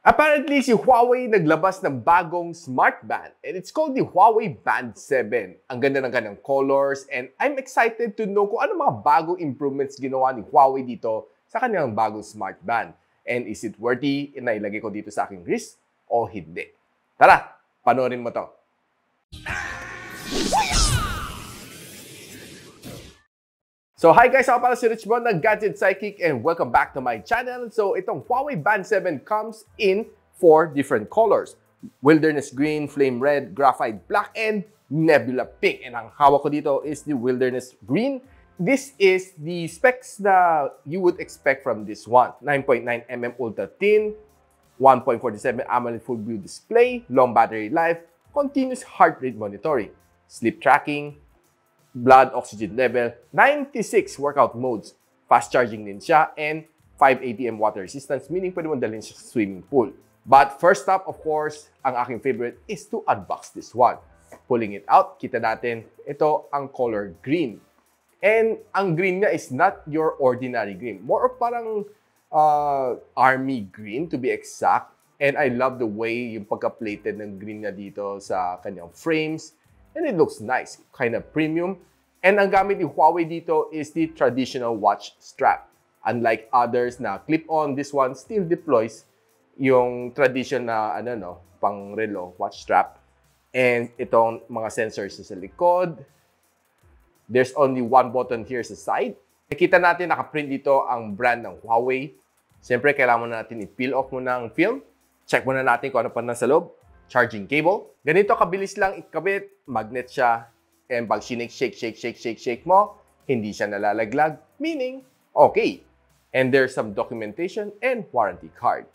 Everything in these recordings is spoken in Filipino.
Apparently, si Huawei naglabas ng bagong Smartband and it's called the Huawei Band 7. Ang ganda ng kanyang colors and I'm excited to know kung ano mga bagong improvements ginawa ni Huawei dito sa kanyang bagong Smartband. And is it worthy na ilagay ko dito sa aking wrist o hindi? Tara, panoorin mo to. So hi guys, ako pala si Richmond ng Gadget, Sidekick and welcome back to my channel. So itong Huawei Band 7 comes in 4 different colors. Wilderness Green, Flame Red, Graphite Black, and Nebula Pink. And ang hawak ko dito is the Wilderness Green. This is the specs that you would expect from this one. 9.9mm ultra thin, 1.47 AMOLED full view display, long battery life, continuous heart rate monitoring, sleep tracking, blood oxygen level, 96 workout modes, fast charging din siya, and 5 ATM water resistance, meaning pwede mo dalhin siya sa swimming pool. But first up, of course, ang aking favorite is to unbox this one. Pulling it out, kita natin, ito ang color green. And ang green niya is not your ordinary green. More of parang army green to be exact. And I love the way yung pagka-plated ng green niya dito sa kanyang frames. And it looks nice, kind of premium. And ang gamit ni Huawei dito is the traditional watch strap. Unlike others na clip-on, this one still deploys yung traditional pang-relo watch strap. And itong mga sensors sa likod. There's only one button here sa side. Nakita natin nakaprint dito ang brand ng Huawei. Siyempre, kailangan natin i-peel off muna ang film. Check muna natin kung ano pa nasa loob. Charging cable. Ganito kabilis lang ikabit, magnet siya, and pag shake mo, hindi siya nalalaglag, meaning, okay. And there's some documentation and warranty card.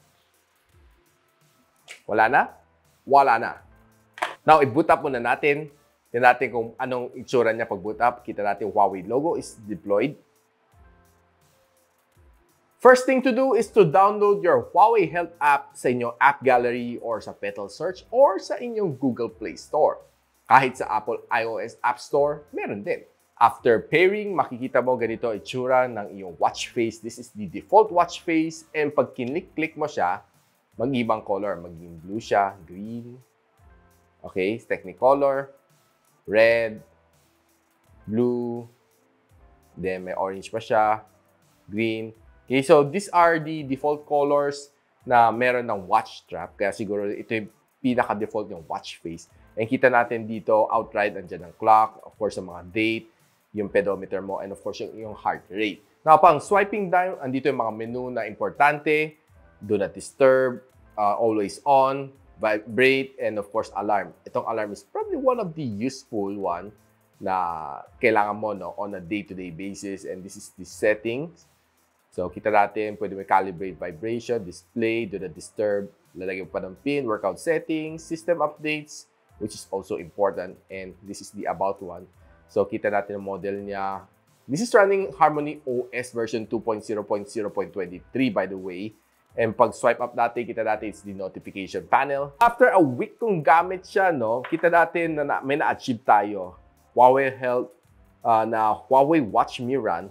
Wala na? Wala na. Now, i-boot up muna natin. Tignan natin kung anong itsura niya pag boot up. Kita natin Huawei logo is deployed. First thing to do is to download your Huawei Health app sa inyong app gallery or sa Petal Search or sa inyong Google Play Store. Kahit sa Apple iOS App Store, meron din. After pairing, makikita mo ganito itsura ng iyong watch face. This is the default watch face. And pag kinlik-click mo siya, mag-ibang color. Magiging blue siya, green. Okay, Technicolor, red, blue, then may orange pa siya, green. Okay, so these are the default colors na meron ng watch strap. Kaya siguro ito yung pinaka-default yung watch face. And kita natin dito, outright, andyan ang clock, of course, ang mga date, yung pedometer mo, and of course, yung heart rate. Now, pang swiping down, andito yung mga menu na importante. Do not disturb, always on, vibrate, and of course, alarm. Itong alarm is probably one of the useful one na kailangan mo on a day-to-day basis. And this is the settings. So, kita natin, pwede may calibrate vibration, display, do not disturb, lalagyan pa ng pin, workout settings, system updates, which is also important. And this is the about one. So, kita natin ang model niya. This is running Harmony OS version 2.0.0.23, by the way. And pag swipe up natin, kita natin it's the notification panel. After a week kung gamit siya, kita natin na may na-achieve tayo. Huawei Health na Huawei Watch Me Run.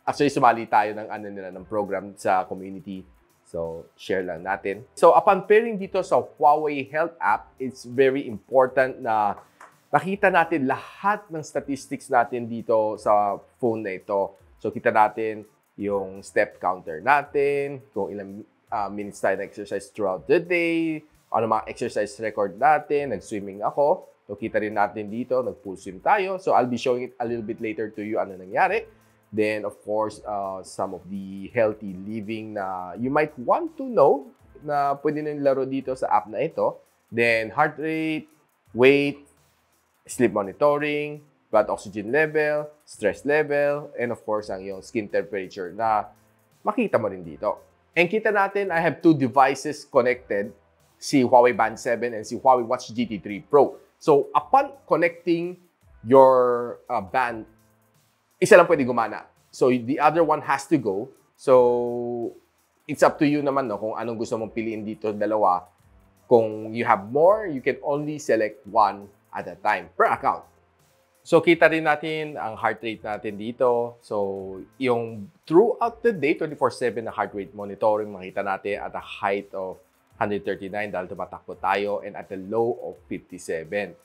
Actually, sumali tayo ng program sa community. So, share lang natin. So, upon pairing dito sa Huawei Health app, it's very important na nakita natin lahat ng statistics natin dito sa phone na ito. So, kita natin yung step counter natin, kung ilang minutes tayo na-exercise throughout the day, ano mga exercise record natin, nag-swimming ako. So, kita rin natin dito, nag-full swim tayo. So, I'll be showing it a little bit later to you ano nangyari. Then, of course, some of the healthy living na you might want to know na pwede nyo laro dito sa app na ito. Then, heart rate, weight, sleep monitoring, blood oxygen level, stress level, and of course, ang iyong skin temperature na makita mo rin dito. And kita natin, I have 2 devices connected, si Huawei Band 7 and si Huawei Watch GT3 Pro. So, upon connecting your band, isa lang pwede gumana. So, the other one has to go. So, it's up to you naman kung anong gusto mong piliin dito, dalawa. Kung you have more, you can only select one at a time per account. So, kita rin natin ang heart rate natin dito. So, yung throughout the day, 24/7 na heart rate monitoring, makita natin at a height of 139 dahil tumatakbo tayo, and at a low of 57.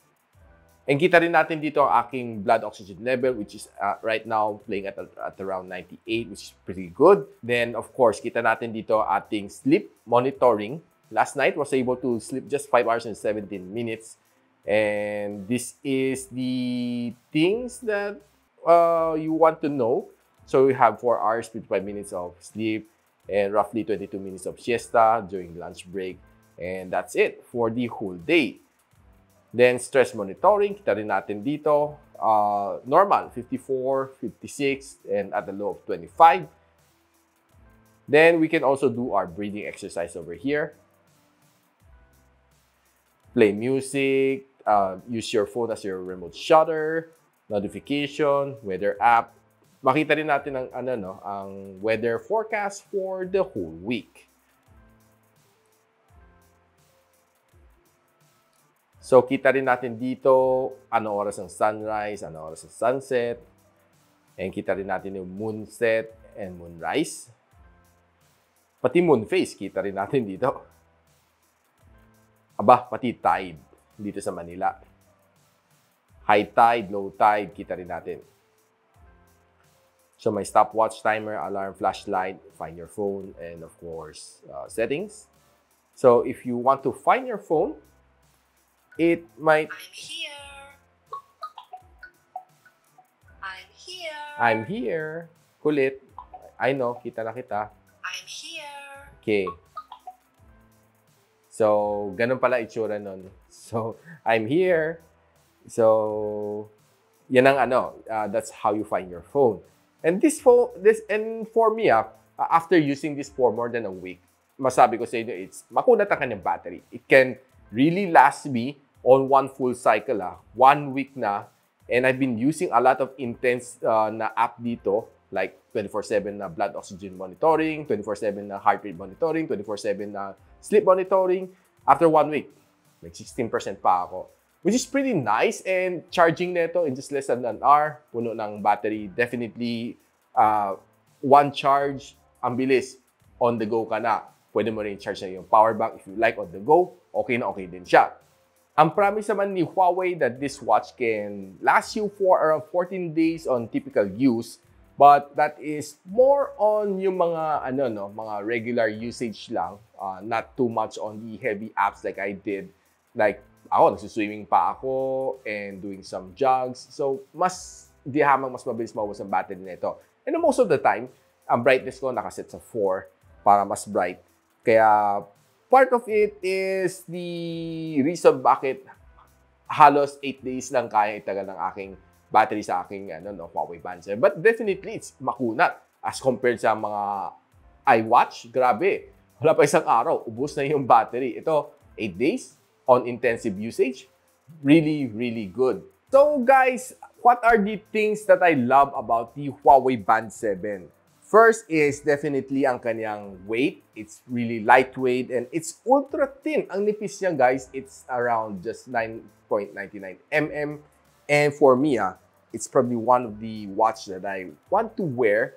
And kita rin natin dito ang aking blood oxygen level, which is right now playing at around 98, which is pretty good. Then, of course, kita natin dito ating sleep monitoring. Last night, was able to sleep just 5 hours and 17 minutes. And this is the things that you want to know. So, we have 4 hours, 55 minutes of sleep, and roughly 22 minutes of siesta during lunch break. And that's it for the whole day. Then, stress monitoring, kita rin natin dito, normal, 54, 56, and at a low of 25. Then, we can also do our breathing exercise over here. Play music, use your phone as your remote shutter, notification, weather app. Makita rin natin ang, ang weather forecast for the whole week. So, kita rin natin dito ano oras ang sunrise, ano oras ang sunset. And kita rin natin yung moonset and moonrise. Pati moon phase, kita rin natin dito. Aba, pati tide dito sa Manila. High tide, low tide, kita rin natin. So, may stopwatch, timer, alarm, flashlight, find your phone, and of course, settings. So, if you want to find your phone, it might... I'm here. I'm here. I'm here. Kulit. I know, kita na kita. I'm here. Okay. So, ganun pala itsura nun. So, I'm here. So, yan ang that's how you find your phone. And and for me, after using this for more than a week, masabi ko sa inyo, it's makunat ang kanyang battery. It can really last me on one full cycle, 1 week na. And I've been using a lot of intense na app dito, like 24/7 na blood oxygen monitoring, 24/7 na heart rate monitoring, 24/7 na sleep monitoring. After 1 week, like 16% pa ako. Which is pretty nice, and charging neto in just less than an hour, puno ng battery. Definitely, one charge, ang bilis, on the go ka na. Pwede mo rin charge na yung power bank if you like on the go, okay na okay din siya. Ang promise naman ni Huawei that this watch can last you for around 14 days on typical use, but that is more on yung mga mga regular usage lang, not too much on the heavy apps like I did. Like ako, nagsuswimming pa ako and doing some jogs. So, mas mabilis maubos ang battery nito. And most of the time, ang brightness ko nakaset sa 4 para mas bright. Kaya, part of it is the reason bakit halos 8 days lang kaya itagal ng aking battery sa aking Huawei Band 7. But definitely, it's makunat as compared sa mga iWatch. Grabe, wala pa isang araw, ubos na yung battery. Ito, 8 days on intensive usage. Really, really good. So guys, what are the things that I love about the Huawei Band 7? First is definitely ang kanyang weight. It's really lightweight and it's ultra thin. Ang nipis niya, guys, it's around just 9.99 mm. And for me, it's probably one of the watch that I want to wear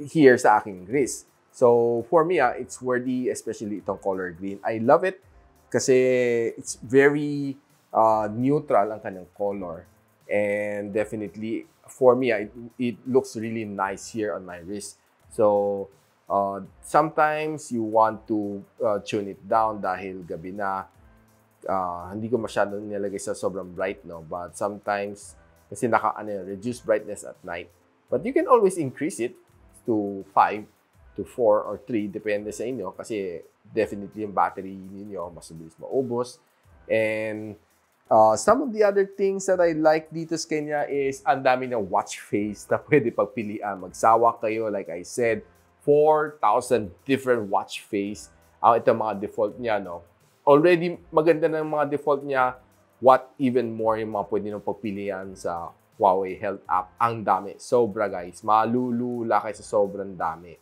here sa aking wrist. So for me, it's worthy, especially itong color green. I love it kasi it's very neutral ang kanyang color. And definitely, for me, it looks really nice here on my wrist. So, sometimes you want to tune it down dahil gabi na. Hindi ko masyado nilagay sa sobrang bright, no? But sometimes, kasi reduce brightness at night. But you can always increase it to 5, to 4, or 3, depende sa inyo. Kasi definitely yung battery ninyo mas mabilis maubos. And some of the other things that I like dito sa kanya is ang dami ng watch face na pwede pagpilian. Magsawa kayo, like I said, 4,000 different watch face. Ito mga default niya, no? Already maganda na mga default niya. What even more yung mga pwede nyo pagpilian sa Huawei Health app. Ang dami. Sobra, guys. Malulula kayo sa sobrang dami.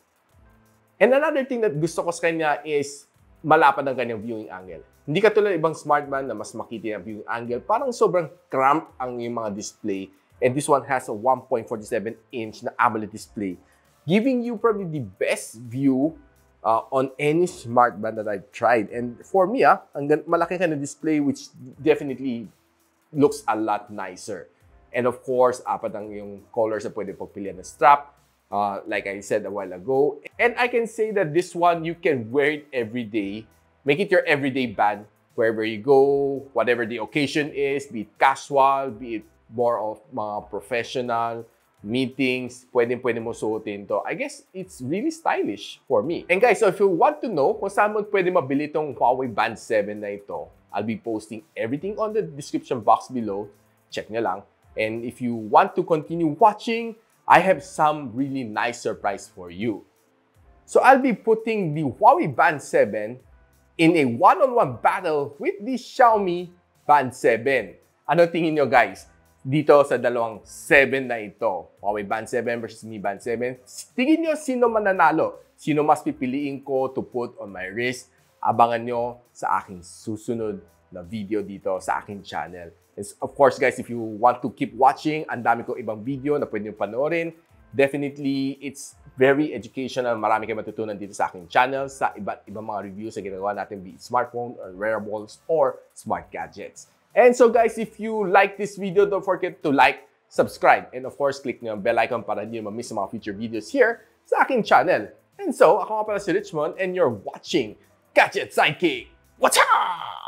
And another thing that gusto ko sa kanya is malapad ang kanyang viewing angle. Hindi katulad ibang Smartband na mas makita yung viewing angle. Parang sobrang cramp ang yung mga display. And this one has a 1.47-inch na AMOLED display, giving you probably the best view on any smartband that I've tried. And for me, malaki ka na display which definitely looks a lot nicer. And of course, apat ang yung colors na pwede pagpilian na strap, like I said a while ago. And I can say that this one, you can wear it every day. Make it your everyday band wherever you go, whatever the occasion is, be it casual, be it more of mga professional, meetings, pwede mo suotin to. I guess it's really stylish for me. And guys, so if you want to know kung saan mo pwede mabili itong Huawei Band 7 na ito, I'll be posting everything on the description box below. Check nyo lang. And if you want to continue watching, I have some really nice surprise for you. So I'll be putting the Huawei Band 7 in a one-on-one battle with the Xiaomi Band 7. Ano tingin nyo guys? Dito sa dalawang 7 na ito, Huawei Band 7 versus Mi Band 7, tingin nyo sino mananalo? Sino mas pipiliin ko to put on my wrist? Abangan nyo sa aking susunod na video dito sa aking channel. And of course guys, if you want to keep watching, ang dami ko ibang video na pwede nyo panoorin. Definitely, it's very educational. Marami kayo matutunan dito sa aking channel sa iba't ibang mga reviews na ginagawa natin, be it smartphone or wearables or smart gadgets. And so guys, if you like this video, don't forget to like, subscribe, and of course, click nyo ang bell icon para hindi nyo ma-miss ang mga future videos here sa aking channel. And so, ako nga pala si Richmond and you're watching Gadget Sidekick. What's up?